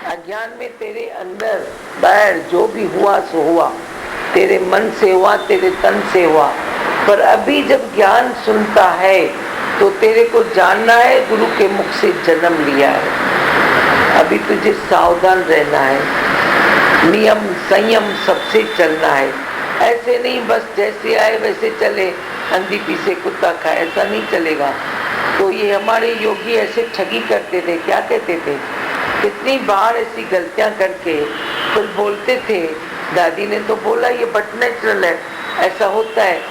अज्ञान में तेरे अंदर बाहर जो भी हुआ सो हुआ, तेरे मन से हुआ, तेरे तन से हुआ। पर अभी जब ज्ञान सुनता है तो तेरे को जानना है गुरु के मुख से जन्म लिया है। अभी तुझे सावधान रहना है, नियम संयम सबसे चलना है। ऐसे नहीं बस जैसे आए वैसे चले, अंधी पीछे कुत्ता खाए, ऐसा नहीं चलेगा। तो ये हमारे योगी ऐसे ठगी करते थे, क्या कहते थे, कितनी बार ऐसी गलतियां करके फिर बोलते थे, दादी ने तो बोला ये बट नेचुरल है, ऐसा होता है।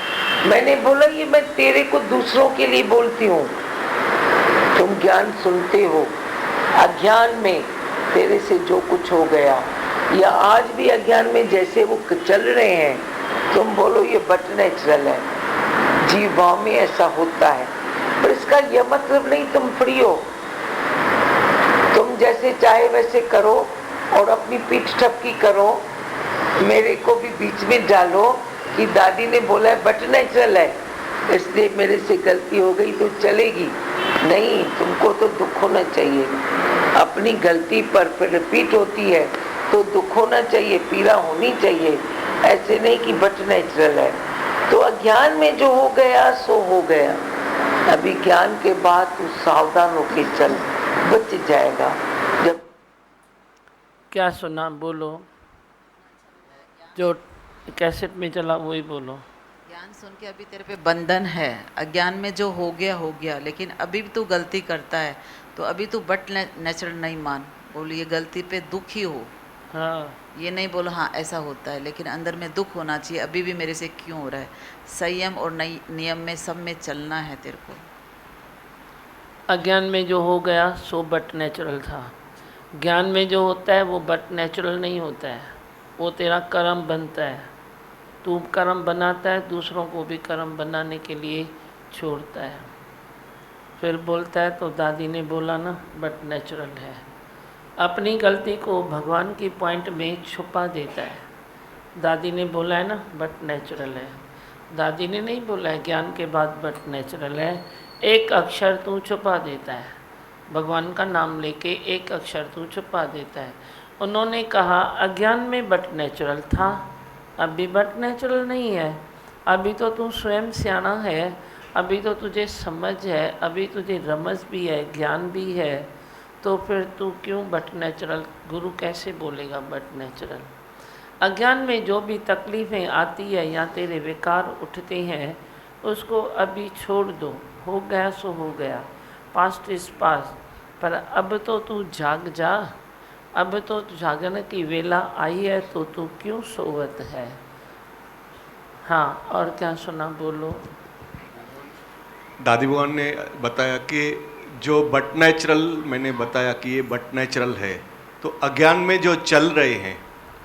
मैंने बोला ये मैं तेरे को दूसरों के लिए बोलती हूँ, तुम ज्ञान सुनते हो। अज्ञान में तेरे से जो कुछ हो गया या आज भी अज्ञान में जैसे वो चल रहे हैं, तुम बोलो ये बट नेचुरल है, जीवा में ऐसा होता है। पर इसका यह मतलब नहीं तुम फ्री हो, तुम जैसे चाहे वैसे करो और अपनी पीठ ठपकी करो, मेरे को भी बीच में डालो कि दादी ने बोला है बट नेचुरल है, इसलिए मेरे से गलती हो गई तो चलेगी। नहीं, तुमको तो दुख होना चाहिए। अपनी गलती पर फिर रिपीट होती है तो दुख होना चाहिए, पीड़ा होनी चाहिए। ऐसे नहीं कि बट नेचुरल है। तो अज्ञान में जो हो गया सो हो गया। अभी ज्ञान के बाद तू सावधान होके चल, बच जाएगा। जब क्या सुना बोलो, जो कैसेट में चला वही बोलो। ज्ञान सुन के अभी तेरे पे बंधन है, अज्ञान में जो हो गया, लेकिन अभी भी तू गलती करता है तो अभी तू बट नेचुरल नहीं मान, बोल ये गलती पे दुखी हो। हाँ, ये नहीं बोलो हाँ ऐसा होता है, लेकिन अंदर में दुख होना चाहिए, अभी भी मेरे से क्यों हो रहा है। संयम और नियम में सब में चलना है तेरे को। अज्ञान में जो हो गया सो बट नेचुरल था। ज्ञान में जो होता है वो बट नेचुरल नहीं होता है, वो तेरा कर्म बनता है। तू कर्म बनाता है, दूसरों को भी कर्म बनाने के लिए छोड़ता है। फिर बोलता है तो दादी ने बोला ना बट नेचुरल है। अपनी गलती को भगवान की पॉइंट में छुपा देता है। दादी ने बोला है ना बट नेचुरल है, दादी ने नहीं बोला है ज्ञान के बाद बट नेचुरल है। एक अक्षर तू छुपा देता है, भगवान का नाम लेके एक अक्षर तू छुपा देता है। उन्होंने कहा अज्ञान में बट नेचुरल था, अभी बट नेचुरल नहीं है। अभी तो तू स्वयं सियाना है, अभी तो तुझे समझ है, अभी तुझे रमज भी है, ज्ञान भी है, तो फिर तू क्यों बट नेचुरल, गुरु कैसे बोलेगा बट नेचुरल। अज्ञान में जो भी तकलीफ़ें आती है या तेरे विकार उठते हैं उसको अभी छोड़ दो, हो गया सो हो गया, पास्ट इज पास्ट। पर अब तो तू जाग जा, अब तो जागने की वेला आई है, तो तू क्यों सोवत है। हाँ, और क्या सुना बोलो। दादी भगवान ने बताया कि जो बट नेचुरल, मैंने बताया कि ये बट नेचुरल है, तो अज्ञान में जो चल रहे हैं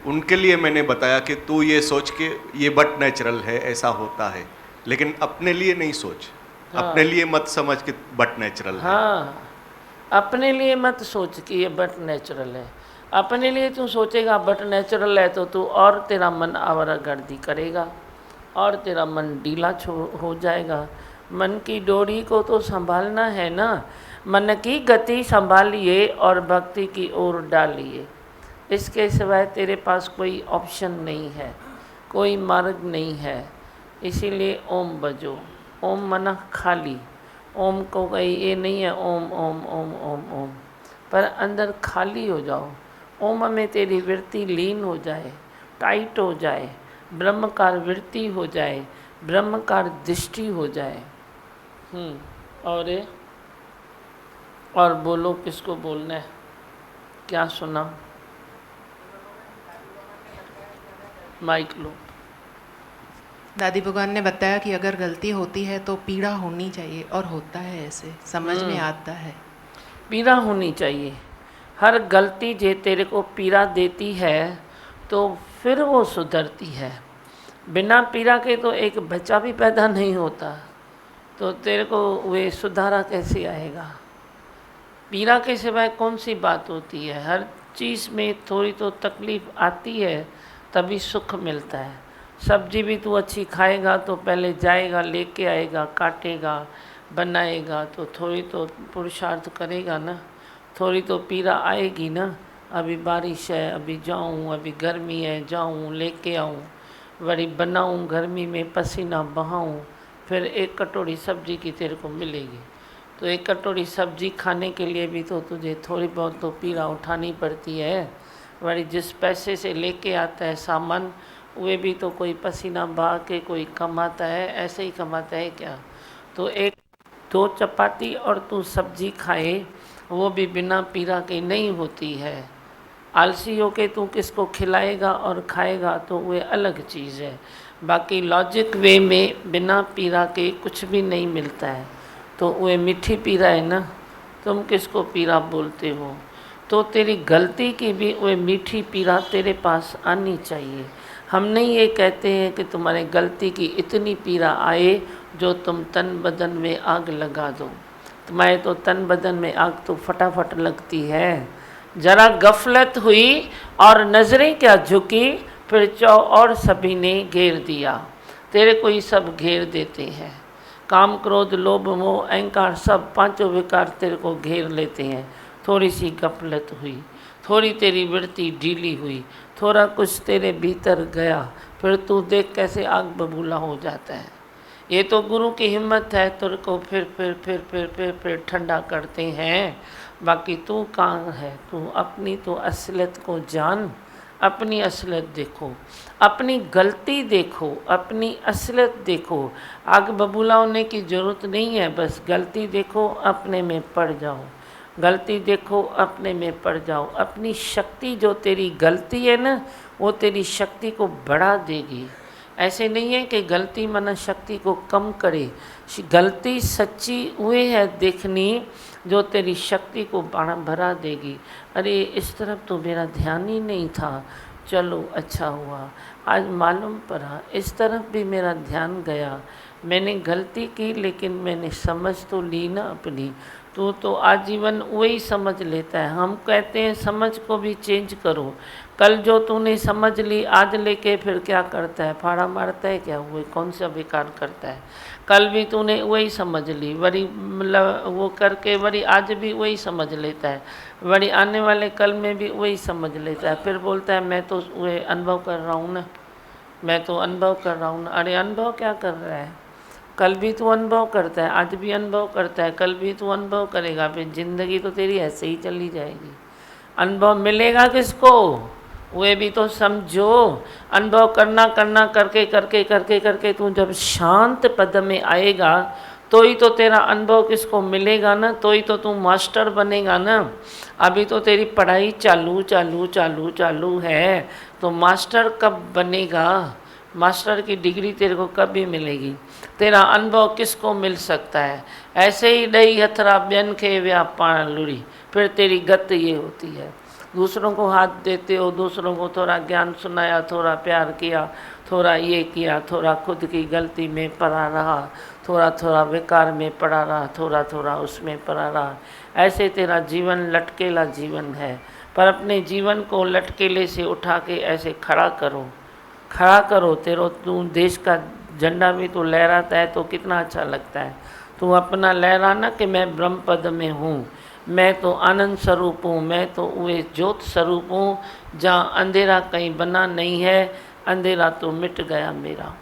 उनके लिए मैंने बताया कि तू ये सोच के ये बट नेचुरल है, ऐसा होता है, लेकिन अपने लिए नहीं सोच। हाँ, अपने लिए मत समझ कि बट नेचुरल है। हाँ, अपने लिए मत सोच कि ये बट नेचुरल है। अपने लिए तू सोचेगा बट नेचुरल है तो तू और तेरा मन आवारागर्दी करेगा और तेरा मन ढीला हो जाएगा। मन की डोरी को तो संभालना है ना, मन की गति संभालिए और भक्ति की ओर डालिए। इसके सिवाय तेरे पास कोई ऑप्शन नहीं है, कोई मार्ग नहीं है। इसीलिए ओम बजो। ओम मना खाली, ओम को कहीं ये नहीं है ओम ओम ओम ओम ओम, पर अंदर खाली हो जाओ। ओम में तेरी वृत्ति लीन हो जाए, टाइट हो जाए, ब्रह्मकार वृत्ति हो जाए, ब्रह्मकार दृष्टि हो जाए। और बोलो किसको बोलना है, क्या सुना। माइक लो। दादी भगवान ने बताया कि अगर गलती होती है तो पीड़ा होनी चाहिए, और होता है, ऐसे समझ में आता है। पीड़ा होनी चाहिए। हर गलती जे तेरे को पीड़ा देती है तो फिर वो सुधरती है। बिना पीड़ा के तो एक बच्चा भी पैदा नहीं होता, तो तेरे को वे सुधारा कैसे आएगा। पीड़ा के सिवाय कौन सी बात होती है। हर चीज़ में थोड़ी तो तकलीफ़ आती है तभी सुख मिलता है। सब्जी भी तू अच्छी खाएगा तो पहले जाएगा, लेके आएगा, काटेगा, बनाएगा, तो थोड़ी तो पुरुषार्थ करेगा ना। थोड़ी तो पीड़ा आएगी ना। अभी बारिश है, अभी जाऊं, अभी गर्मी है, जाऊं लेके आऊं, वरी बनाऊं, गर्मी में पसीना बहाऊं, फिर एक कटोरी सब्जी की तेरे को मिलेगी। तो एक कटोरी सब्जी खाने के लिए भी तो तुझे थोड़ी बहुत तो पीड़ा उठानी पड़ती है। वरी जिस पैसे से लेके आता है सामान, वे भी तो कोई पसीना बहा के कोई कमाता है, ऐसे ही कमाता है क्या? तो एक 2 चपाती और तू सब्जी खाए, वो भी बिना पीड़ा के नहीं होती है। आलसी होके तू किसको खिलाएगा और खाएगा तो वो अलग चीज़ है। बाकी लॉजिक वे में बिना पीड़ा के कुछ भी नहीं मिलता है। तो वो मीठी पीड़ा है ना, तुम किसको पीड़ा बोलते हो? तो तेरी गलती की भी वो मीठी पीड़ा तेरे पास आनी चाहिए। हम नहीं ये कहते हैं कि तुम्हारे गलती की इतनी पीड़ा आए जो तुम तन बदन में आग लगा दो। तुम्हारे तो तन बदन में आग तो फटाफट लगती है। जरा गफलत हुई और नज़रें क्या झुकी, फिर चौ और सभी ने घेर दिया। तेरे को ही सब घेर देते हैं। काम क्रोध लोभ मोह अहंकार सब पांचों विकार तेरे को घेर लेते हैं। थोड़ी सी गफलत हुई, थोड़ी तेरी वृत्ति ढीली हुई, थोड़ा कुछ तेरे भीतर गया, फिर तू देख कैसे आग बबूला हो जाता है। ये तो गुरु की हिम्मत है, तेरे को फिर ठंडा करते हैं। बाकी तू कहाँ है? तू अपनी तो असलियत को जान, अपनी असलियत देखो, अपनी गलती देखो, अपनी असलियत देखो। आग बबूला होने की ज़रूरत नहीं है, बस गलती देखो, अपने में पड़ जाओ। गलती देखो, अपने में पड़ जाओ। अपनी शक्ति जो तेरी गलती है ना, वो तेरी शक्ति को बढ़ा देगी। ऐसे नहीं है कि गलती मन शक्ति को कम करे। गलती सच्ची हुए है देखनी जो तेरी शक्ति को बढ़ा देगी। अरे इस तरफ तो मेरा ध्यान ही नहीं था, चलो अच्छा हुआ आज मालूम पड़ा, इस तरफ भी मेरा ध्यान गया। मैंने गलती की लेकिन मैंने समझ तो ली ना अपनी। तू तो आजीवन वही समझ लेता है। हम कहते हैं समझ को भी चेंज करो। कल जो तूने समझ ली आज लेके फिर क्या करता है? फाड़ा मारता है क्या? वो कौन सा बेकार करता है? कल भी तूने वही समझ ली, वरी मतलब वो करके वरी आज भी वही समझ लेता है, वरी आने वाले कल में भी वही समझ लेता है। फिर बोलता है मैं तो वही अनुभव कर रहा हूँ ना, मैं तो अनुभव कर रहा हूँ ना। अरे अनुभव क्या कर रहा है? कल भी तू अनुभव करता है, आज भी अनुभव करता है, कल भी तू अनुभव करेगा। फिर जिंदगी तो तेरी ऐसे ही चली जाएगी। अनुभव मिलेगा किसको? वे भी तो समझो। अनुभव करना करना करके करके करके करके तू जब शांत पद में आएगा तो ही तो तेरा अनुभव किसको मिलेगा ना, तो ही तो तू मास्टर बनेगा ना। अभी तो तेरी पढ़ाई चालू चालू चालू चालू है, तो मास्टर कब बनेगा? मास्टर की डिग्री तेरे को कभी मिलेगी? तेरा अनुभव किसको मिल सकता है? ऐसे ही ॾही हथरा ॿियनि खे विया पाण लुड़ी, फिर तेरी गत ये होती है। दूसरों को हाथ देते हो, दूसरों को थोड़ा ज्ञान सुनाया, थोड़ा प्यार किया, थोड़ा ये किया, थोड़ा खुद की गलती में पड़ा रहा, थोड़ा थोड़ा बेकार में पड़ा रहा, थोड़ा थोड़ा उसमें पड़ा रहा। ऐसे तेरा जीवन लटकेला जीवन है। पर अपने जीवन को लटकेले से उठा के ऐसे खड़ा करो, खड़ा करो। तेरो तू देश का झंडा भी तो लहराता है तो कितना अच्छा लगता है। तू अपना लहराना कि मैं ब्रह्म पद में हूँ, मैं तो आनंद स्वरूप हूँ, मैं तो वे ज्योत स्वरूप हूँ जहाँ अंधेरा कहीं बना नहीं है। अंधेरा तो मिट गया मेरा।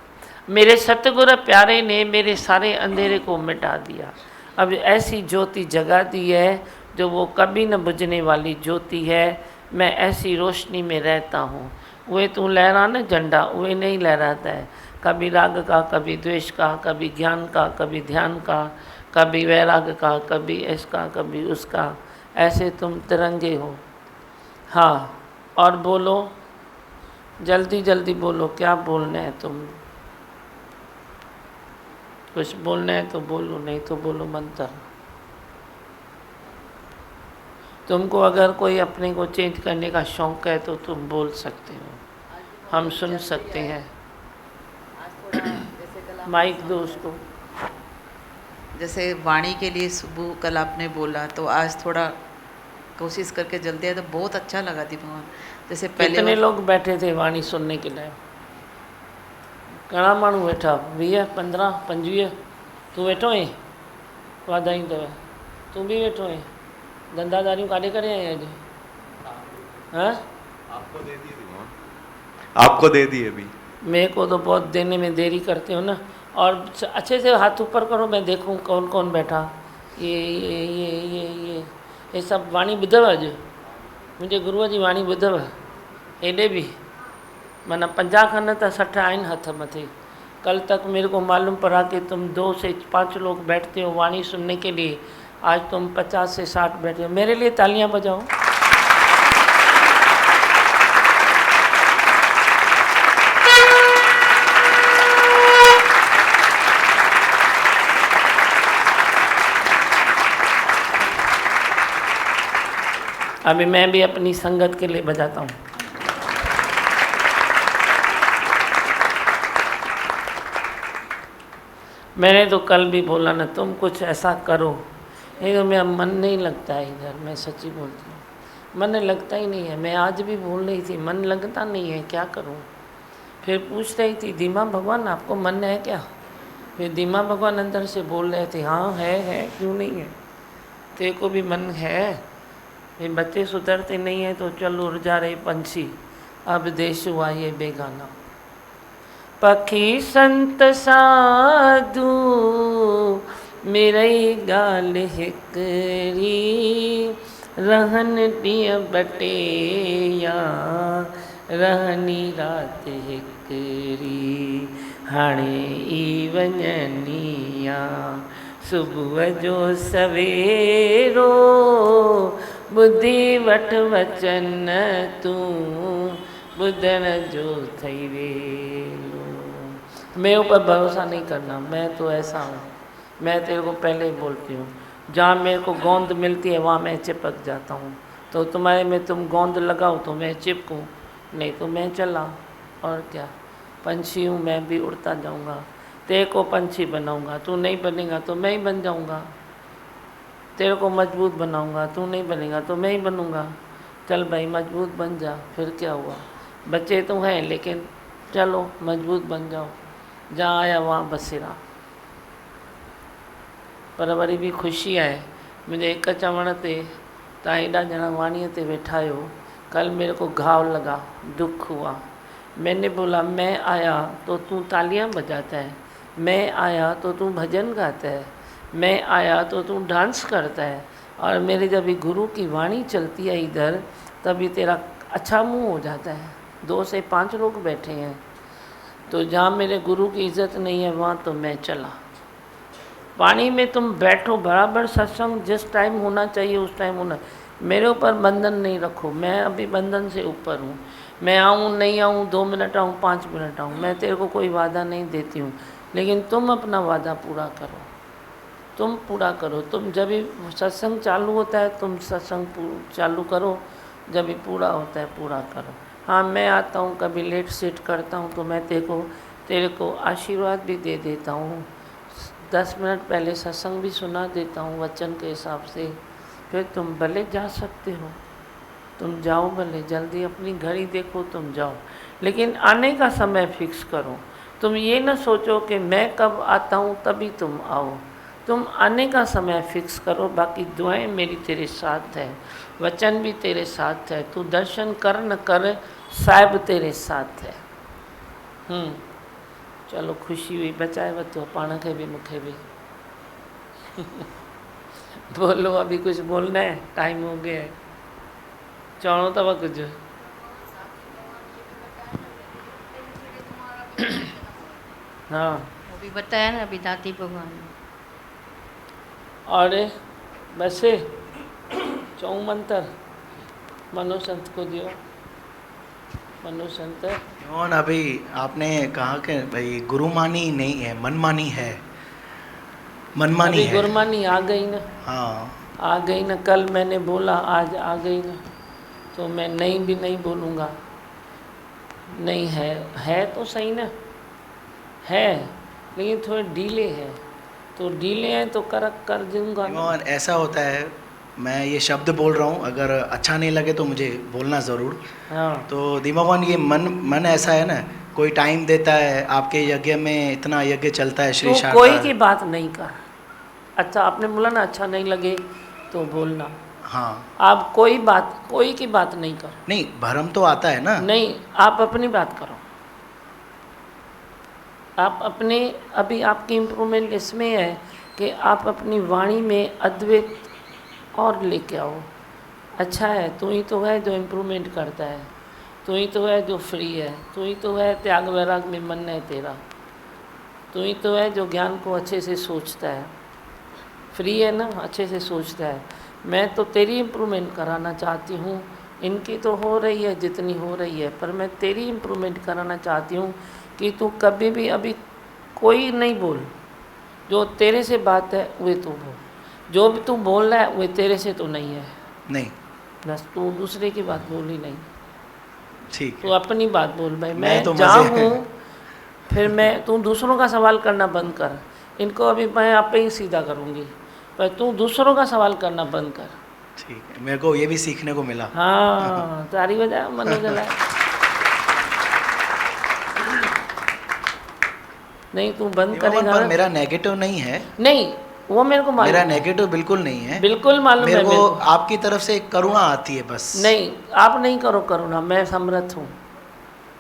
मेरे सतगुरु प्यारे ने मेरे सारे अंधेरे को मिटा दिया। अब ऐसी ज्योति जगा दी है जो वो कभी न बुझने वाली ज्योति है। मैं ऐसी रोशनी में रहता हूँ। वे तू लहराना झंडा, वे नहीं लहराता है। कभी राग का, कभी द्वेष का, कभी ज्ञान का, कभी ध्यान का, कभी वैराग का, कभी इसका, कभी उसका। ऐसे तुम तिरंगे हो। हाँ, और बोलो, जल्दी जल्दी बोलो, क्या बोलना है तुम? कुछ बोलना है तो बोलो, नहीं तो बोलो मंत्र। तुमको अगर कोई अपने को चेंज करने का शौक़ है तो तुम बोल सकते हो, हम सुन सकते हैं। माइक दो उसको। जैसे वाणी के लिए सुबह कल आपने बोला, तो आज थोड़ा कोशिश करके जल्दी आया तो बहुत अच्छा लगा थी भगवान। जैसे पहले कितने लोग बैठे थे वाणी सुनने के लिए? घणा माण्हू वेठा? 20, 15, 25? तू वेठो है? वाधाई अथव। तू भी वेठो है? धंधादारियों काटे करे हैं आज? हाँ, आपको दे दिए दीवान, आपको दे दिए अभी। मेरे को तो बहुत देने में देरी करते हो ना। और अच्छे से हाथ ऊपर करो, मैं देखूं कौन कौन बैठा। ये सब वाणी ॿुधव अॼु? मुंहिंजे गुरुअ जी वाणी ॿुधव? एॾे बि माना 50 खन त 60 आहिनि हथ मथे। कल तक मेरे को मालूम पड़ा कि तुम 2 से 5 लोग बैठते हो वाणी सुनने के लिए, आज तुम 50 से 60 बैठे हो। मेरे लिए तालियां बजाओ। अभी मैं भी अपनी संगत के लिए बजाता हूँ। मैंने तो कल भी बोला ना, तुम कुछ ऐसा करो। नहीं तो मेरा मन नहीं लगता है इधर, मैं सच्ची बोलती हूँ, मन लगता ही नहीं है। मैं आज भी बोल रही थी मन लगता नहीं है, क्या करूँ। फिर पूछ रही थी दीमा भगवान आपको मन है क्या? फिर दीमा भगवान अंदर से बोल रहे थे हाँ है, क्यों नहीं है, तेरे को भी मन है। ये बच्चे सुधरते नहीं हैं तो चल उड़ जा रहे पंछी, अब देश हुआ ये बेगाना। पखी संत साधु मेरी गाल हिकरी, रहन ॾींहं बटेया रहनी रात हिकरी, हाणे ई वञनिया सुबुह जो सवेरो, बुद्धि वठ वचन तूं बुधण जो थई वेलो। मेरे ऊपर भरोसा नहीं करना, मैं तो ऐसा हूँ, मैं तेरे को पहले ही बोलती हूँ, जहाँ मेरे को गोंद मिलती है वहाँ मैं चिपक जाता हूँ। तो तुम्हारे में तुम गोंद लगाओ तो मैं चिपकूँ, नहीं तो मैं चला। और क्या, पंछी हूँ मैं भी उड़ता जाऊँगा। तेरे को पंछी बनाऊँगा, तू नहीं बनेगा तो मैं ही बन जाऊँगा। तेरे को मजबूत बनाऊँगा, तू नहीं बनेगा तो मैं ही बनूँगा। चल भाई मजबूत बन जा, फिर क्या हुआ। बच्चे तो हैं लेकिन चलो मजबूत बन जाओ, जहाँ आया वहाँ बसेरा। पर वरी भी ख़ुशी आहे, मुंहिंजे हिक चवण ते तव्हां एॾा ॼणा वाणीअ ते वेठा आहियो। कल मेरे को घाव लगा, दुख हुआ। मैंने बोला मैं आया तो तू तालियां बजाता है, मैं आया तो तू भजन गाता है, मैं आया तो तू डांस करता है। और मेरे जब भी गुरु की वाणी चलती है इधर, तभी तेरा अच्छा मुंह हो जाता है। 2 से 5 लोग बैठे हैं, तो जहाँ मेरे गुरु की इज़्ज़त नहीं है वहाँ तो मैं चला। वाणी में तुम बैठो, बराबर सत्संग जिस टाइम होना चाहिए उस टाइम होना। मेरे ऊपर बंधन नहीं रखो, मैं अभी बंधन से ऊपर हूँ। मैं आऊँ नहीं आऊँ, 2 मिनट आऊँ 5 मिनट आऊँ, मैं तेरे को कोई वादा नहीं देती हूँ। लेकिन तुम अपना वादा पूरा करो, तुम पूरा करो। तुम जब भी सत्संग चालू होता है तुम सत्संग चालू करो, जब भी पूरा होता है पूरा करो। हाँ मैं आता हूँ कभी लेट सेट करता हूँ तो मैं तेरे को आशीर्वाद भी दे देता हूँ। 10 मिनट पहले सत्संग भी सुना देता हूँ वचन के हिसाब से। फिर तुम भले जा सकते हो, तुम जाओ भले, जल्दी अपनी घड़ी देखो तुम जाओ, लेकिन आने का समय फिक्स करो। तुम ये न सोचो कि मैं कब आता हूँ तभी तुम आओ, तुम आने का समय फिक्स करो। बाकी दुआएं मेरी तेरे साथ है, वचन भी तेरे साथ है। तू दर्शन कर न कर, साहिब तेरे साथ है। चलो ख़ुशी हुई, बचाए वतो पाण खे भी मूंखे भी। बोलो, अभी कुछ बोलना है, टाइम हो गया है। चवणो अथव कुछ? हाँ वो भी बताया ना अभी दादी भगवान ने। और बस चऊं मंत्र मनो संत को दियो। मनो संत कौन? अभी आपने कहा कि भाई गुरुमानी नहीं है, मनमानी है। मनमानी अभी है, गुरमानी आ गई ना। हाँ आ गई ना, कल मैंने बोला आज आ गई ना, तो मैं नहीं भी नहीं बोलूँगा। नहीं है तो सही ना, है लेकिन थोड़े डीले है, तो डीले हैं तो कर दूँगा ना। कौन? ऐसा होता है, मैं ये शब्द बोल रहा हूँ, अगर अच्छा नहीं लगे तो मुझे बोलना ज़रूर। हाँ तो दीमावान ये मन ऐसा है ना, कोई टाइम देता है, आपके यज्ञ में इतना यज्ञ चलता है श्री तो शारदा। कोई की बात नहीं कर। अच्छा आपने बोला ना अच्छा नहीं लगे तो बोलना। हाँ आप कोई की बात नहीं करो। नहीं, भरम तो आता है ना। नहीं, आप अपनी बात करो। आप अपने, अभी आपकी इम्प्रूवमेंट इसमें है कि आप अपनी वाणी में अद्वैत और लेके आओ। अच्छा है, तू ही तो है जो इम्प्रूवमेंट करता है, तू ही तो है जो फ्री है, तू ही तो है त्याग वैराग में मन है तेरा, तू ही तो है जो ज्ञान को अच्छे से सोचता है। फ्री है ना, अच्छे से सोचता है। मैं तो तेरी इम्प्रूवमेंट कराना चाहती हूँ। इनकी तो हो रही है जितनी हो रही है, पर मैं तेरी इम्प्रूवमेंट कराना चाहती हूँ कि तू कभी भी अभी कोई नहीं बोल। जो तेरे से बात है वे तू बोल, जो भी तू बोल रहा है वे तेरे से तो नहीं है। नहीं, बस तू दूसरे की बात बोल ही नहीं, ठीक तू है। अपनी बात बोल। भाई मैं मैं तो जहाँ मज़े- हूँ, फिर मैं, तू दूसरों का सवाल करना बंद कर। इनको अभी मैं आप पे ही सीधा करूँगी, पर तू दूसरों का सवाल करना बंद कर। ठीक है, मेरे को ये भी सीखने को मिला। हाँ, तारी बजा मनोज जला। नहीं, तू बंद करेगा पर ना। मेरा नेगेटिव नहीं है, नहीं, वो मेरे को मालूम मेरा है। नेगेटिव बिल्कुल नहीं है। बिल्कुल मालूम है मेरे मेरे को को। आपकी तरफ से एक करुणा आती है बस। नहीं, आप नहीं करो करुणा, मैं समर्थ हूँ।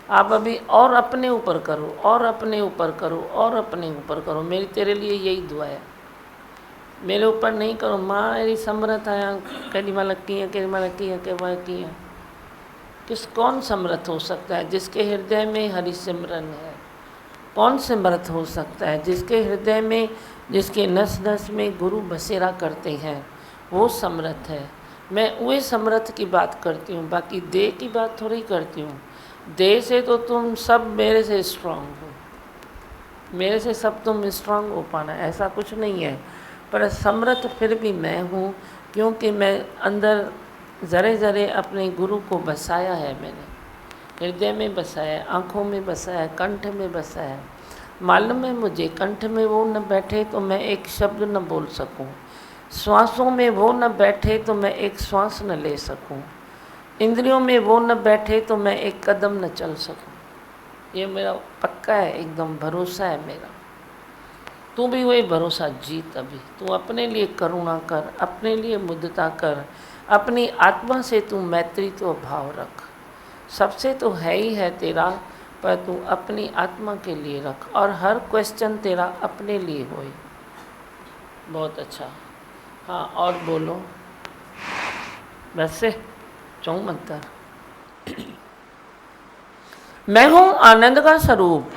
आप अभी और अपने ऊपर करो, और अपने ऊपर करो, और अपने ऊपर करो। मेरी तेरे लिए यही दुआ है। मेरे ऊपर नहीं करो। माँ मेरी समर्थ आया कहीं माल की किस कौन समर्थ हो सकता है? जिसके हृदय में हरि सिमरन है। कौन समर्थ हो सकता है? जिसके हृदय में, जिसके नस नस में गुरु बसेरा करते हैं, वो समर्थ है। मैं वही समर्थ की बात करती हूँ, बाकी देह की बात थोड़ी करती हूँ। देह से तो तुम सब मेरे से स्ट्रांग हो, मेरे से सब तुम स्ट्रांग हो पाना, ऐसा कुछ नहीं है। पर समर्थ फिर भी मैं हूँ, क्योंकि मैं अंदर ज़रे ज़रे अपने गुरु को बसाया है। मैंने हृदय में बसाया है, आँखों में बसाया है, कंठ में बसाया है। मालूम है मुझे, कंठ में वो न बैठे तो मैं एक शब्द न बोल सकूं, श्वासों में वो न बैठे तो मैं एक श्वास न ले सकूं, इंद्रियों में वो न बैठे तो मैं एक कदम न चल सकूं। ये मेरा पक्का है, एकदम भरोसा है मेरा। तू भी वही भरोसा जीत। अभी तू अपने लिए करुणा कर, अपने लिए मुद्दता कर, अपनी आत्मा से तू मैत्रीत्व भाव रख। सबसे तो है ही है तेरा, पर तू अपनी आत्मा के लिए रख, और हर क्वेश्चन तेरा अपने लिए होए। बहुत अच्छा। हाँ, और बोलो। वैसे चौं मंत्र। मैं हूँ आनंद का स्वरूप,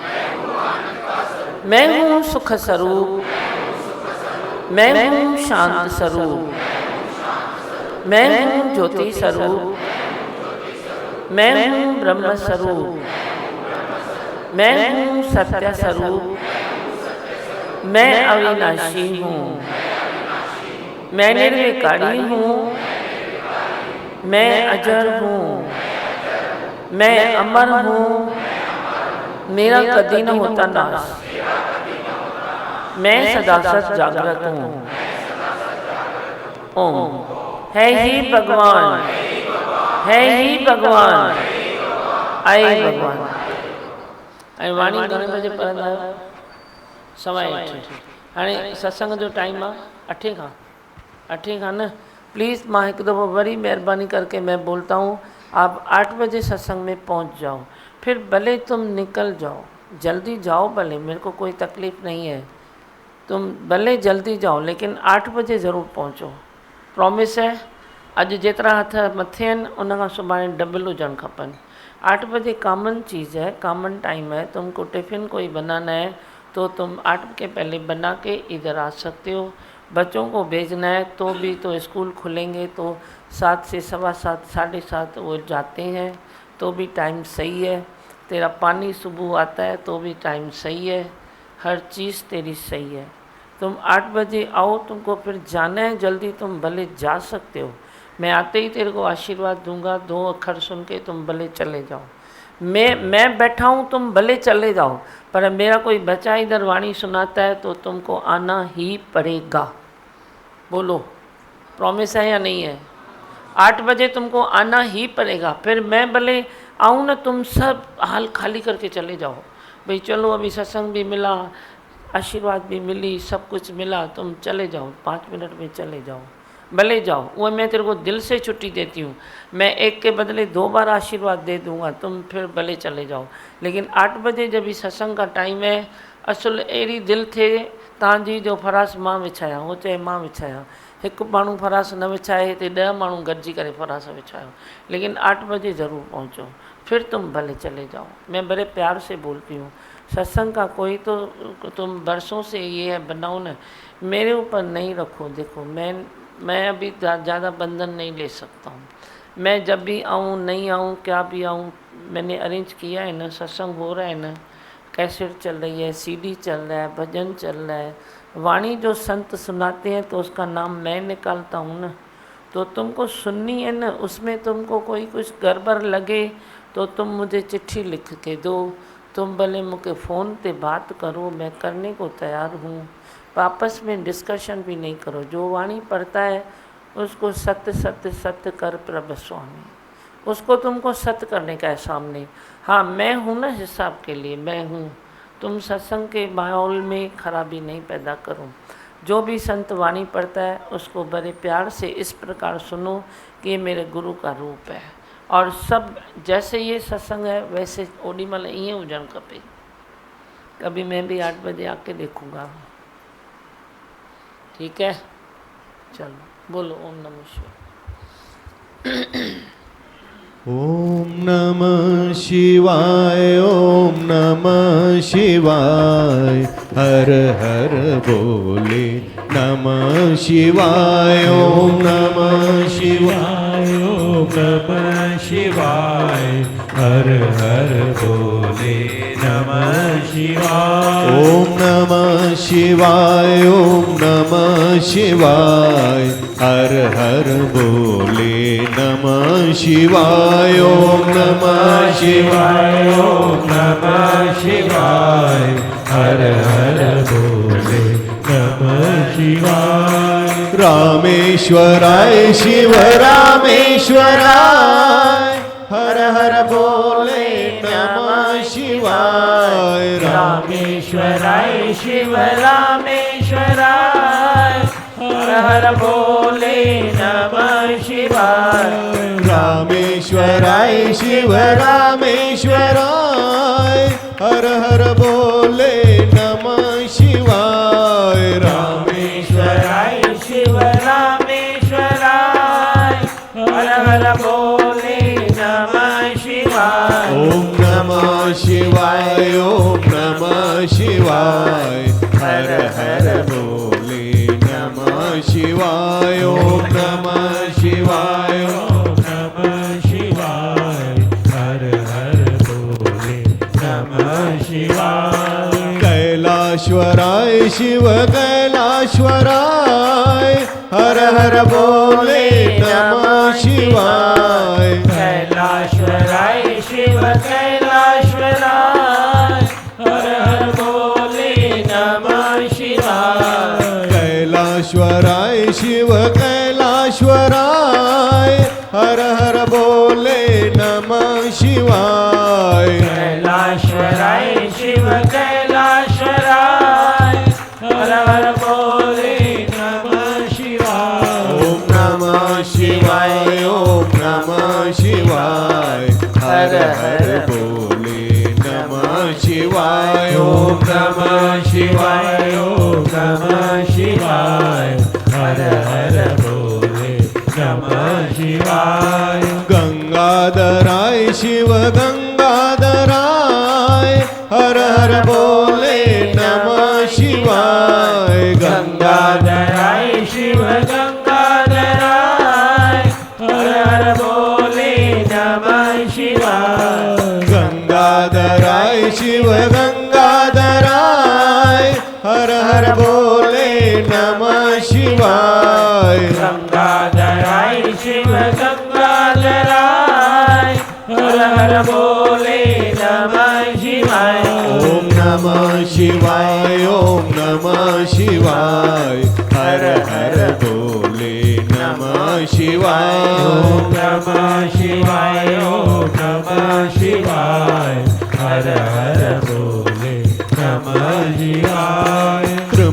मैं हूँ सुख स्वरूप, मैं हूँ शांत स्वरूप, मैं हूँ ज्योति स्वरूप, मैं हूँ ब्रह्म स्वरूप, मैं हूँ सत्य स्वरूप, मैं अविनाशी हूँ, मैं निर्विकारी हूँ, मैं अजर हूँ, मैं अमर हूँ, मेरा कभी न होता नाश, मैं सदा सत जागृत हूँ। ओम। है ही भगवान, है ही भगवान, आए भगवान। ऐं वाणी घणे बजे पढ़ंदा आहियो? सवा 8। हाणे सत्संग जो टाइम आहे 8 खां न। प्लीज़ मां हिकु दफ़ो वरी महिरबानी करके मैं बोलता हूँ, आप 8 बजे सत्संग में पहुँच जाओ। फिर भले तुम निकल जाओ, जल्दी जाओ भले, मेरे को कोई तकलीफ़ नहीं है। तुम भले जल्दी जाओ, लेकिन 8 बजे ज़रूर पहुँचो। प्रॉमिस है। अॼु जेतिरा हथ मथे आहिनि उन खां सुभाणे डबल हुजणु खपनि। 8 बजे कॉमन चीज़ है, कॉमन टाइम है। तुमको टिफ़िन कोई बनाना है तो तुम 8 के पहले बना के इधर आ सकते हो। बच्चों को भेजना है तो भी, तो स्कूल खुलेंगे तो 7 से 7:15, 7:30 वो जाते हैं, तो भी टाइम सही है। तेरा पानी सुबह आता है तो भी टाइम सही है। हर चीज़ तेरी सही है। तुम 8 बजे आओ, तुमको फिर जाना है जल्दी, तुम भले जा सकते हो। मैं आते ही तेरे को आशीर्वाद दूंगा, 2 अक्षर सुन के तुम भले चले जाओ। मैं बैठा हूँ, तुम भले चले जाओ, पर मेरा कोई बच्चा इधर वाणी सुनाता है तो तुमको आना ही पड़ेगा। बोलो, प्रॉमिस है या नहीं है? 8 बजे तुमको आना ही पड़ेगा। फिर मैं भले आऊँ ना, तुम सब हाल खाली करके चले जाओ। भाई चलो, अभी सत्संग भी मिला, आशीर्वाद भी मिली, सब कुछ मिला, तुम चले जाओ, 5 मिनट में चले जाओ। भले जाओ, वो मैं तेरे को दिल से छुट्टी देती हूँ। मैं एक के बदले 2 बार आशीर्वाद दे दूँगा, तुम फिर भले चले जाओ। लेकिन 8 बजे जब ही सत्संग का टाइम है, असुल अहिड़ी दिल थे तव्हांजी जो फरास मां विछाया, हो चए मां विछाया। एक माण्हू फरास न विछाए, हिते 10 माण्हू गॾिजी करे फरास विछायो। लेकिन 8 बजे ज़रूर पहुँचो, फिर तुम भले चले जाओ। मैं बड़े प्यार से बोलती हूँ, सत्संग का कोई तो तुम बरसों से ये है बनाओ न, मेरे ऊपर नहीं रखो। देखो मैं अभी ज़्यादा बंधन नहीं ले सकता हूँ। मैं जब भी आऊँ, नहीं आऊँ, क्या भी आऊँ, मैंने अरेंज किया है ना, सत्संग हो रहा है ना, कैसेट चल रही है, सीडी चल रहा है, भजन चल रहा है, वाणी जो संत सुनाते हैं तो उसका नाम मैं निकालता हूँ ना। तो तुमको सुननी है ना, उसमें तुमको कोई कुछ गड़बड़ लगे तो तुम मुझे चिट्ठी लिख के दो, तुम भले मुझे फ़ोन पे बात करो, मैं करने को तैयार हूँ। आपस में डिस्कशन भी नहीं करो। जो वाणी पढ़ता है उसको सत्य सत्य सत्य कर प्रभु स्वामी, उसको तुमको सत्य करने का है सामने। हाँ, मैं हूँ ना हिसाब के लिए, मैं हूँ। तुम सत्संग के माहौल में खराबी नहीं पैदा करो। जो भी संत वाणी पढ़ता है उसको बड़े प्यार से इस प्रकार सुनो कि ये मेरे गुरु का रूप है। और सब जैसे ये सत्संग है वैसे ओडी महिल ईअं हुजणु खपे। कभी मैं भी 8 बजे आके देखूँगा। ठीक है, चलो बोलो ओम नमः शिवाय। ओम नमः शिवाय, ओम नमः शिवाय, हर हर बोले नमः शिवाय, ओम नमः शिवाय, ओम नमः शिवाय, हर हर बोले नमः शिवाय, ओम नमः शिवाय, ओम नमः शिवाय, हर हर बोले नमः शिवाय, ओम नमः शिवाय, ओम नमः शिवाय, हर हर बोले नमः शिवाय। रामेश्वराय शिव रामेश्वराय, हर हर बोले नमः शिवाय। रामेश्वराय शिव रामेश्वराय, हर हर बोले नमः शिवाय। रामेश्वराय शिव रामेश्वराय, हर हर बोले नमः शिवाय। रामेश्वराय शिव रामेश्वराय, हर हर बोले नमः शिवाय। ओम नमः शिवाय, ओम नमः शिवाय, हर हर बोले नमः शिवाय। ओम नमः शिवाय, ओम नमः शिवाय, हर हर बोले नमः शिवाय। कैलाश्वराय शिव कैलाश्वराय, हर हर बोले नमः शिवाय। कैलाश्वराय शिव कैलाश्वराय, हर हर बोले नमः शिवाय। कैलाश्वराय शिव कैलाश्वराय, हर हर बोले नमः शिवाय। कैलाश्वराय शिव कैलाश्वराय, हर हर बोले नमः शिवाय। ओम नमः शिवाय, ओम नमः शिवाय, हर हर बोले नमः शिवाय। ओम नमः शिवाय, ओम नमः शिवाय, हर हर बोले नमः शिवाय। गंगाधराय शिव गंगाधराय, हर हर बोले नमः शिवाय। गंगाधराय शिव गंगाधराय, हर हर बोले नमः शिवाय। गंगाधराय शिव गंगाधराय, हर हर बोले नमः शिवाय। गंगाधराय शिव गंगाधराय, हर हर बोले नमः शिवाय। ओम नमः शिवाय, ओम नमः शिवाय, हर हर बोले नमः शिवाय। ओम नमः शिवाय, ओम नमः शिवाय, हर हर बोले नमः शिवाय।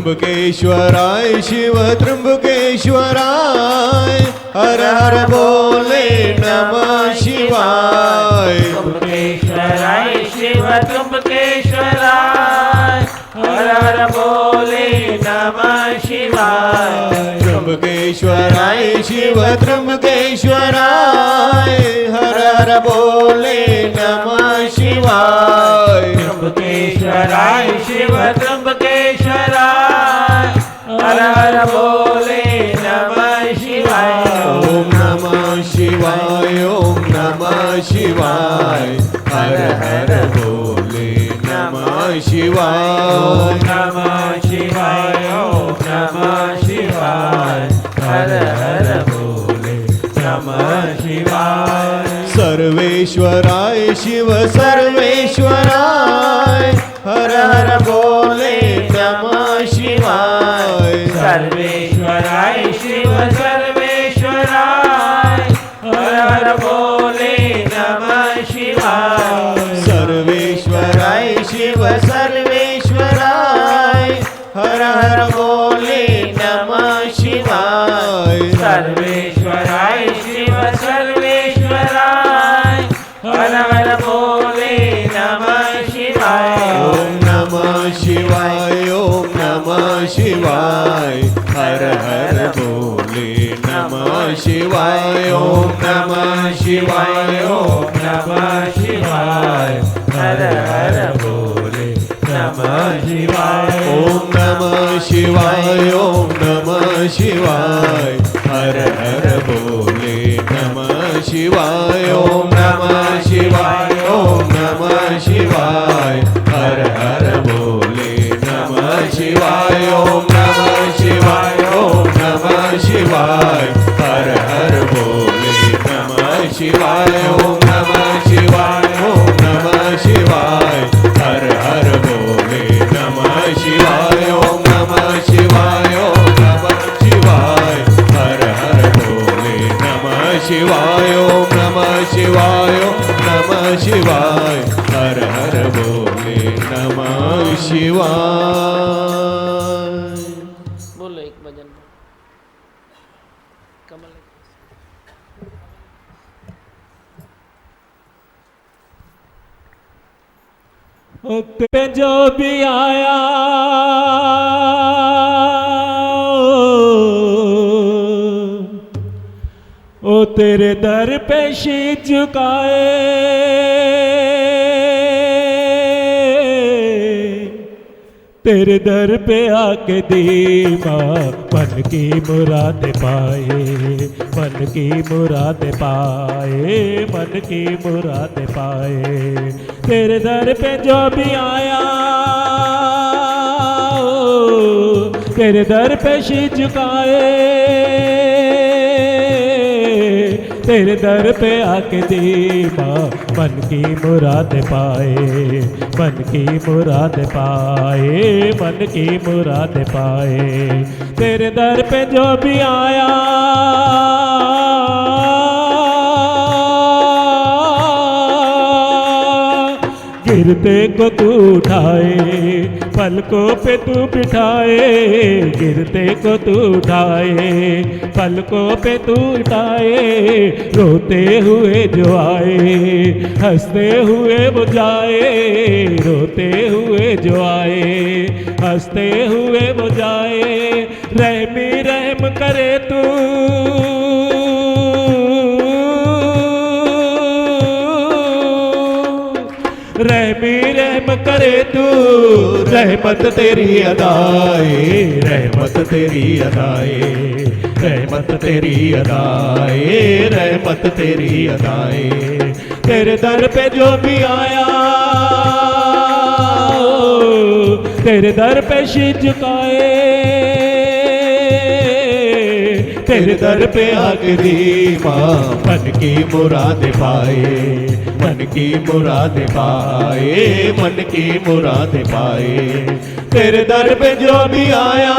त्र्यंबकेश्वराय शिव त्र्यंबकेश्वराय हर हर बोले नमः शिवाय। त्र्यंबकेश्वराय शिव त्र्यंबकेश्वराय हर हर बोले नमः शिवाय। त्र्यंबकेश्वराय शिव त्र्यंबकेश्वराय हर हर बोले नमः शिवाय। त्र्यंबकेश्वराय शिव त्र्यंबकेश्वराय हर हर बोले नमः शिवाय। ओम नमः शिवाय ओम नमः शिवाय हर हर बोले नमः शिवाय। नमः शिवाय ओम नमः शिवाय हर हर बोले नमः शिवाय। सर्वेश्वराय शिव सर्वेश्वराय हर हर बोले नमः शिवाय। सर्वेश्वराय शिव सर्वेश्वराय हर हर बोले नमः शिवाय। सर्वेश्वराय शिव सर्वेश्वराय हर हर बोले नमः शिवाय। सर्वेश्वराय शिव सर्वेश्वराय हर हर बोले नमः शिवाय। ओम नमः शिवाय ओम नमः शिवाय हर हर बोले नमः शिवाय। ओम नमः शिवाय ओम नमः शिवाय हर हर बोले नमः शिवाय। ओम नमः शिवाय ओम नमः शिवाय हर हर बोले नमः शिवाय। ओम नमः शिवाय ओम नमः शिवाय हर हर बोले नमः शिवाय। ओम नमः शिवाय ओम नमः शिवाय हर हर बोले नमः शिवाय। ओम नमः शिवाय ओम नमः शिवाय हर हर बोले नमः शिवाय। ओम नमः शिवाय ओम नमः शिवाय हर हर बोले नमः शिवाय। ओम नमः शिवाय ओम नमः शिवाय हर हर बोले नमः शिवाय। बोलो एक भजन कमल। पे जो भी आया ओ तेरे दर पे शीश झुकाए। तेरे दर पे आके दीमा मन की मुराद पाए। मन की मुराद पाए मन की मुराद पाए। तेरे दर पे जो भी आया तेरे दर पे शीश झुकाए। तेरे दर पे आके दीमा मन की मुराद पाए। मन की मुराद पाए मन की मुराद पाए। तेरे दर पे जो भी आया गिरते को तू उठाए पलकों पे तू बिठाए। गिरते को तू उठाए पलकों पे तू उठाए। रोते हुए जो आए हंसते हुए वो जाए। रोते हुए जो आए हंसते हुए वो जाए। रहमी रहम करे तू रहमी रहम करे तू। रहमत तेरी अदाए रहमत तेरी अदाए रहमत तेरी अदाए रहमत तेरी अदाए। तेरे दर पे जो भी आया तेरे दर पे शीश झुकाए। तेरे दर पे आके दीमा मन की मुराद पाए। मन की मुराद पाए मन की मुराद पाए। तेरे दर पे जो भी आया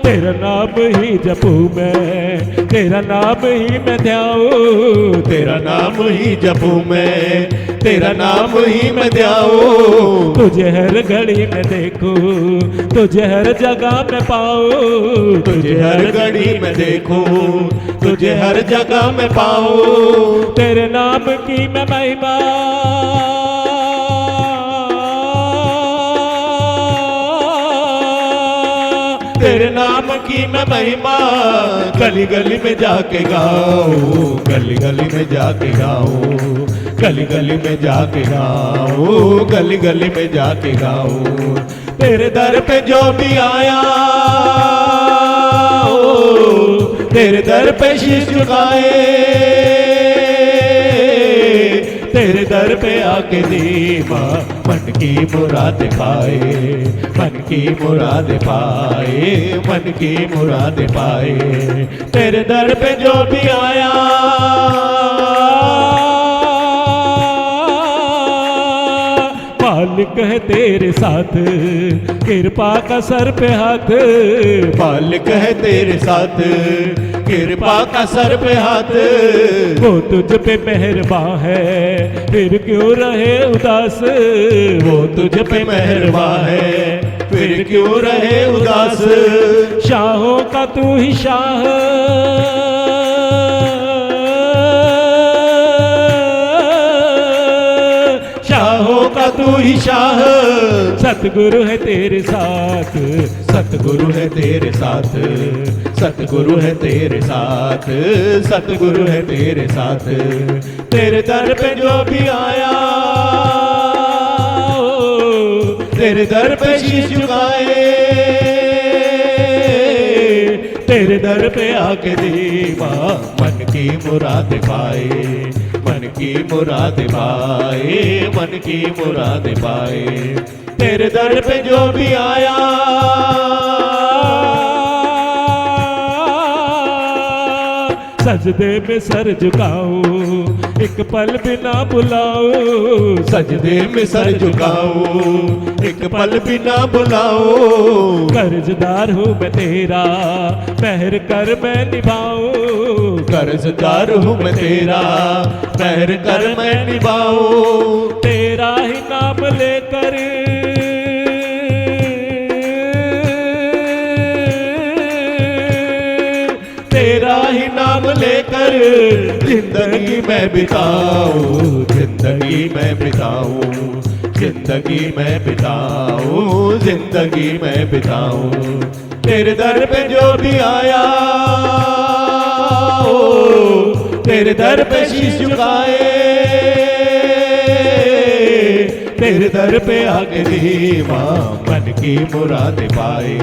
तेरा नाम नाम ही जपूं मैं, तेरा नाम ही मैं ध्याऊं, तेरा नाम ही जपूं मैं, तेरा नाम ही मैं ध्याऊं। तुझे हर घड़ी में देखूं, तुझे हर जगह में पाऊं, तुझे हर घड़ी में देखूं, तुझे हर जगह में पाऊं। तेरे नाम की मैं महिमा तेरे नाम की मैं महिमा गली गली में जाके गाऊं, गली गली में जाके गाऊं, गली गली में जाके गाऊं, गली गली में जाके गाऊं। तेरे दर पे जो भी आया तेरे दर पे शीश झुकाए, तेरे दर पे आके दीवा मन की मुराद पाए, मन की मुराद पाए, मन की मुराद पाए। तेरे दर पे जो भी आया मालिक है तेरे साथ, कृपा का सर पे हाथ, मालिक है तेरे साथ, कृपा का सर पे हाथ। वो तुझ पे मेहरबान है, फिर क्यों रहे उदास, वो तुझ पे मेहरबान है, फिर क्यों रहे उदास। शाहों का तू ही शाह, शाहों का तू ही शाह। सतगुरु है तेरे साथ, सतगुरु है तेरे साथ, सतगुरु है तेरे साथ, सतगुरु है तेरे साथ। तेरे दर पे जो भी आया तेरे दर पे शीश झुकाए, तेरे दर पे आके दीवा मन की मुराद पाए, मन की मुराद पाए, मन की मुराद पाए। तेरे दर पे जो भी आया सजदे में सर झुकाऊं, एक पल बिना बुलाऊं, सजदे में सर झुकाऊं, एक पल बिना बुलाऊं। कर्जदार हूँ मैं तेरा, मेहर कर मैं निभाऊं, कर्जदार हूँ मैं तेरा, मेहर कर मैं निभाऊं। तेरा ही नाम लेकर तेरा ही नाम लेकर जिंदगी में बिताऊं, जिंदगी में बिताऊं, जिंदगी में बिताऊं, जिंदगी में बिताऊं। तेरे दर पे जो भी आया तेरे दर पे शीश झुकाए, तेरे दर पे आके दीवा मन की मुराद पाए,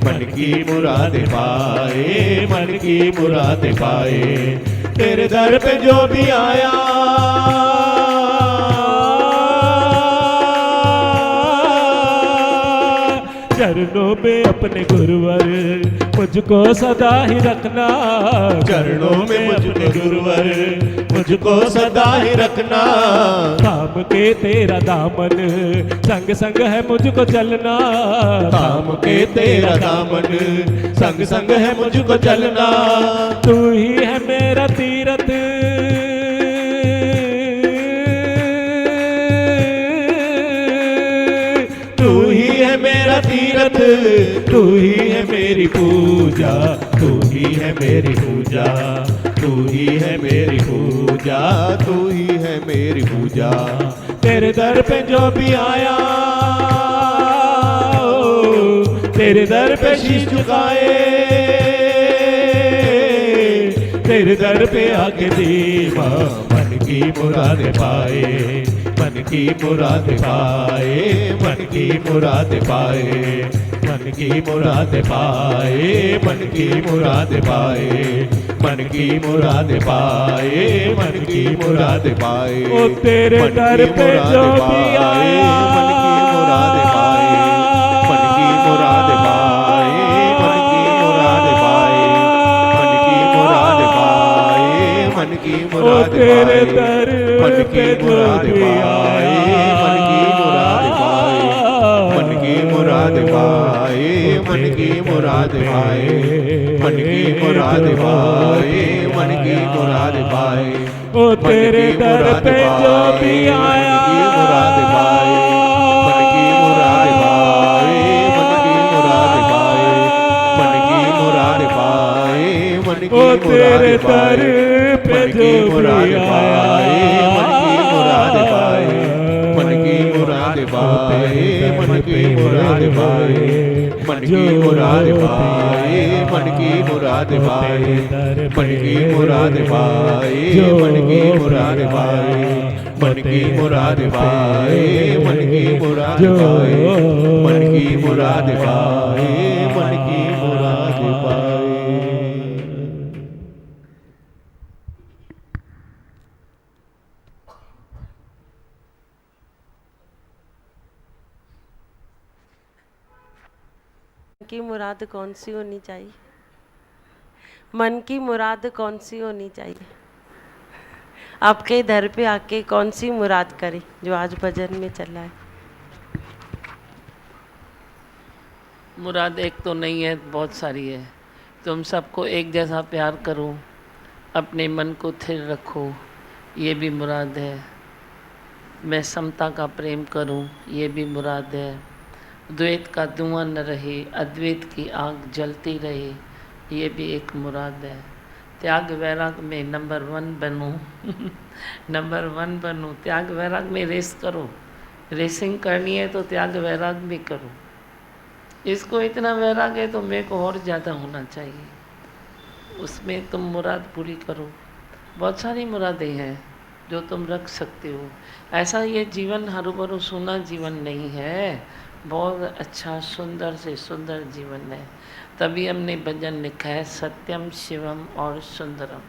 मन की मुराद पाए, मन की मुराद पाए। तेरे दर पे जो भी आया चरणों में अपने गुरुवर मुझको सदा ही रखना, चरणों में मुझको गुरुवर मुझको सदा ही रखना। थाम के तेरा दामन संग संग है मुझको चलना, थाम के तेरा दामन संग संग है मुझको चलना। तू ही है मेरा तीरथ तू ही है मेरा तीरथ, तू ही है मेरी पूजा, तू ही है मेरी पूजा, तू ही है मेरी पूजा, तू ही है मेरी पूजा। तेरे दर पे जो भी आया तेरे दर पे शीश झुकाए, तेरे दर पे आके दीवा मन की मुराद पाए, मन की मुराद पाए, मन की मुराद पाए, मन की मुराद पाए, मन की मुराद पाए, मन की मुराद पाए, मन की मुराद पाए। ओ तेरे दर पे जो भी आया मन की मुराद पाए, मन की मुराद पाए, मन की मुराद पाए, मन की मुराद पाए, मन की मुराद तेरे पाए, दर मन की पे जो मुराद भी पाए, मन की मुराद पाए, मन की मुराद पाए, मन की मुराद पाए। मन की मुराद पाए, मन की मुराद पाए, ओ तेरे दर पे जो भी आया, मुराद पाए, मन की मुराद पाए, मन की मुराद पाए, मन की मुराद पाए, मन की ओ तेरे मुराद दर पाए, पे मन जो की भी मुराद आया, पाए, मन की मुराद पाए, मन की मुराद पाए, मन की मुराद पाए, मन की मुराद पाए, मन की मुराद पाए, मन की मुराद पाए, मन की मुराद पाए, मन की मुराद पाए, मन की मुराद पाए, मन की मुराद पाए, मन की मुराद पाए। की मुराद कौन सी होनी चाहिए? मन की मुराद कौन सी होनी चाहिए? आपके दर पे आके कौन सी मुराद करे जो आज भजन में चला है? मुराद एक तो नहीं है, बहुत सारी है। तुम सबको एक जैसा प्यार करो, अपने मन को स्थिर रखो, ये भी मुराद है। मैं समता का प्रेम करूं, ये भी मुराद है। द्वैत का धुआं न रहे, अद्वैत की आग जलती रहे, ये भी एक मुराद है। त्याग वैराग में नंबर 1 बनूं नंबर 1 बनूं। त्याग वैराग में रेस करो, रेसिंग करनी है तो त्याग वैराग भी करो। इसको इतना वैराग है तो मेरे को और ज़्यादा होना चाहिए, उसमें तुम मुराद पूरी करो। बहुत सारी मुरादें हैं जो तुम रख सकते हो। ऐसा ये जीवन हरू भरू सोना जीवन नहीं है, बहुत अच्छा सुंदर से सुंदर जीवन है। तभी हमने भजन लिखा है सत्यम शिवम और सुंदरम।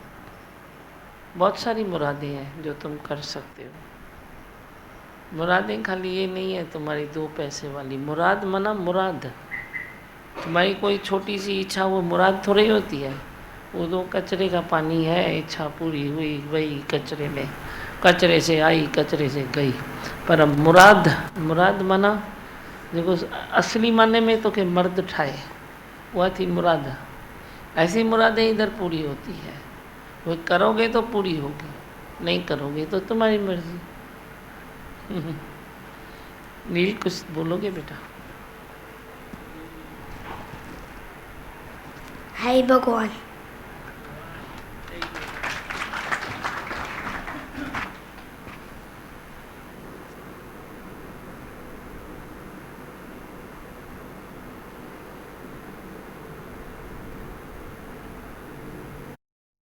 बहुत सारी मुरादें हैं जो तुम कर सकते हो। मुरादें खाली ये नहीं है तुम्हारी 2 पैसे वाली मुराद। मना मुराद, तुम्हारी कोई छोटी सी इच्छा वो मुराद थोड़ी होती है। वो 2 कचरे का पानी है, इच्छा पूरी हुई, वही कचरे में, कचरे से आई कचरे से गई। पर अब मुराद, मुराद मना देखो असली माने में तो के मर्द ठाए, वह थी मुराद। ऐसी मुरादें इधर पूरी होती है। वो करोगे तो पूरी होगी, नहीं करोगे तो तुम्हारी मर्जी। नील कुछ बोलोगे बेटा? हाय भगवान।